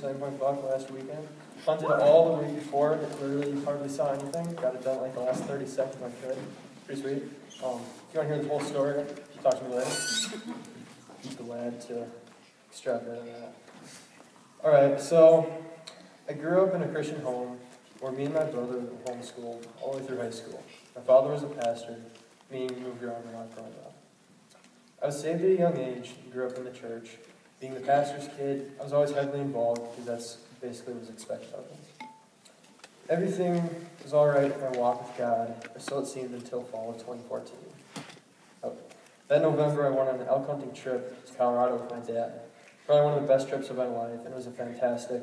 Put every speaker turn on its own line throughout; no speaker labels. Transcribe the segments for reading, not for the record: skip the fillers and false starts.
9-point buck last weekend. Hunted all the week before, literally hardly saw anything. Got it done like the last 30 seconds I could. Pretty sweet. If you want to hear the whole story, talk to me later. I'm glad to extrapolate on that. Alright, so I grew up in a Christian home where me and my brother were homeschooled all the way through high school. My father was a pastor, meaning we moved around a lot growing up. I was saved at a young age and grew up in the church. Being the pastor's kid, I was always heavily involved because that's basically what was expected of me. Everything was alright in my walk with God, or so it seemed until fall of 2014. That November, I went on an elk hunting trip to Colorado with my dad. Probably one of the best trips of my life, and it was a fantastic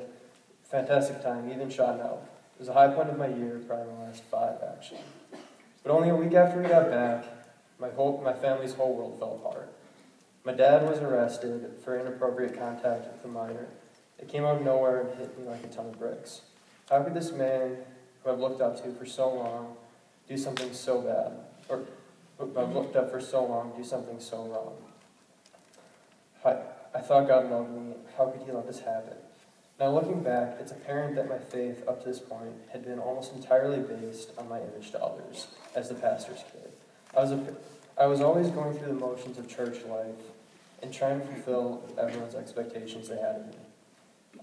time. We even shot an elk. It was a high point of my year, probably my last 5, actually. But only a week after we got back, my family's whole world fell apart. My dad was arrested for inappropriate contact with a minor. It came out of nowhere and hit me like a ton of bricks. How could this man, who I've looked up to for so long, do something so bad? Or who I've looked up for so long, do something so wrong? I thought God loved me. How could he let this happen? Now looking back, it's apparent that my faith up to this point had been almost entirely based on my image to others as the pastor's kid. I was always going through the motions of church life and trying to fulfill everyone's expectations they had of me.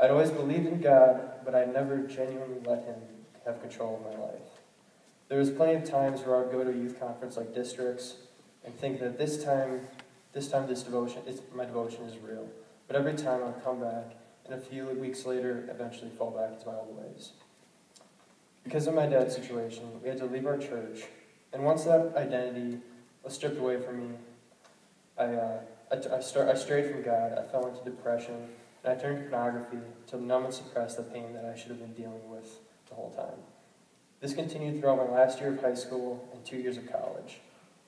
I'd always believed in God, but I'd never genuinely let him have control of my life. There was plenty of times where I would go to a youth conference like Districts and think that my devotion is real. But every time I'd come back, and a few weeks later, eventually fall back into my old ways. Because of my dad's situation, we had to leave our church, and once that identity was stripped away from me, I strayed from God. I fell into depression, and I turned to pornography to numb and suppress the pain that I should have been dealing with the whole time. This continued throughout my last year of high school and 2 years of college,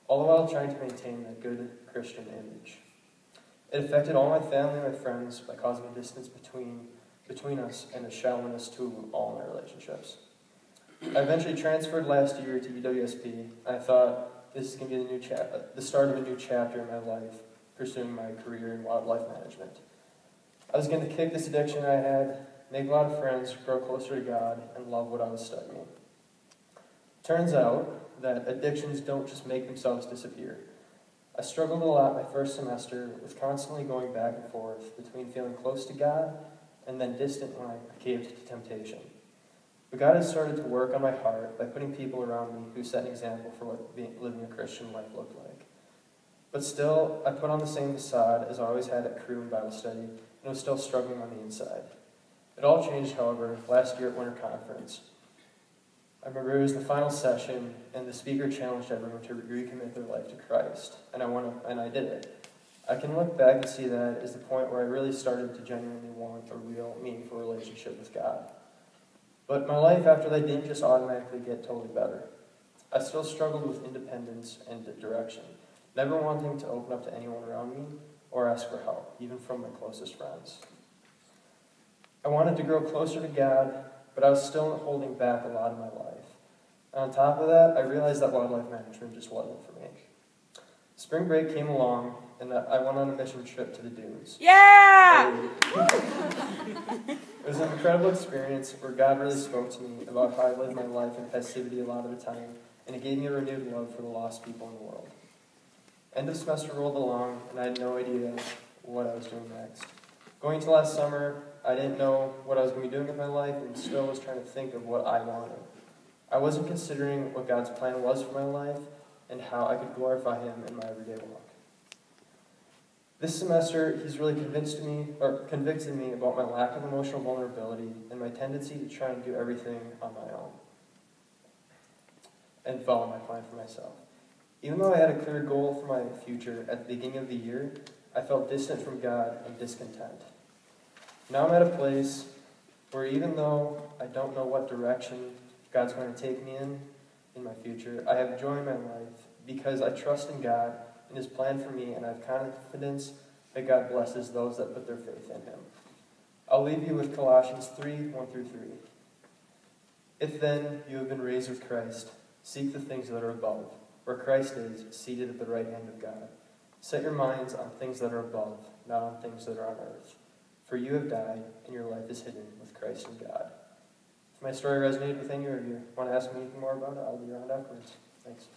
all the while trying to maintain a good Christian image. It affected all my family and my friends by causing a distance between us and a shallowness to all my relationships. I eventually transferred last year to UWSP, and I thought this is going to be the start of a new chapter in my life, pursuing my career in wildlife management. I was going to kick this addiction I had, make a lot of friends, grow closer to God, and love what I was studying. Turns out that addictions don't just make themselves disappear. I struggled a lot my first semester with constantly going back and forth between feeling close to God and then distant when I caved to temptation. But God has started to work on my heart by putting people around me who set an example for what living a Christian life looked like. But still, I put on the same facade as I always had at crew and Bible study, and was still struggling on the inside. It all changed, however, last year at Winter Conference. I remember it was the final session, and the speaker challenged everyone to recommit their life to Christ, and I did it. I can look back and see that as the point where I really started to genuinely want a real, meaningful relationship with God. But my life after that didn't just automatically get totally better. I still struggled with independence and direction, never wanting to open up to anyone around me or ask for help, even from my closest friends. I wanted to grow closer to God, but I was still holding back a lot of my life. And on top of that, I realized that wildlife management just wasn't for me. Spring break came along, and I went on a mission trip to the dunes.
Yeah!
It was an incredible experience where God really spoke to me about how I lived my life in passivity a lot of the time, and it gave me a renewed love for the lost people in the world. End of semester rolled along, and I had no idea what I was doing next. Going into last summer, I didn't know what I was going to be doing with my life, and still was trying to think of what I wanted. I wasn't considering what God's plan was for my life, and how I could glorify Him in my everyday walk. This semester, He's really convicted me about my lack of emotional vulnerability and my tendency to try and do everything on my own and follow my plan for myself. Even though I had a clear goal for my future at the beginning of the year, I felt distant from God and discontent. Now I'm at a place where even though I don't know what direction God's going to take me in my future, I have joy in my life because I trust in God and His plan for me, and I have confidence that God blesses those that put their faith in Him. I'll leave you with Colossians 3:1-3. If then you have been raised with Christ, seek the things that are above, where Christ is, seated at the right hand of God. Set your minds on things that are above, not on things that are on earth. For you have died, and your life is hidden with Christ in God. If my story resonated with any of you, want to ask me anything more about it, I'll be around afterwards. Thanks.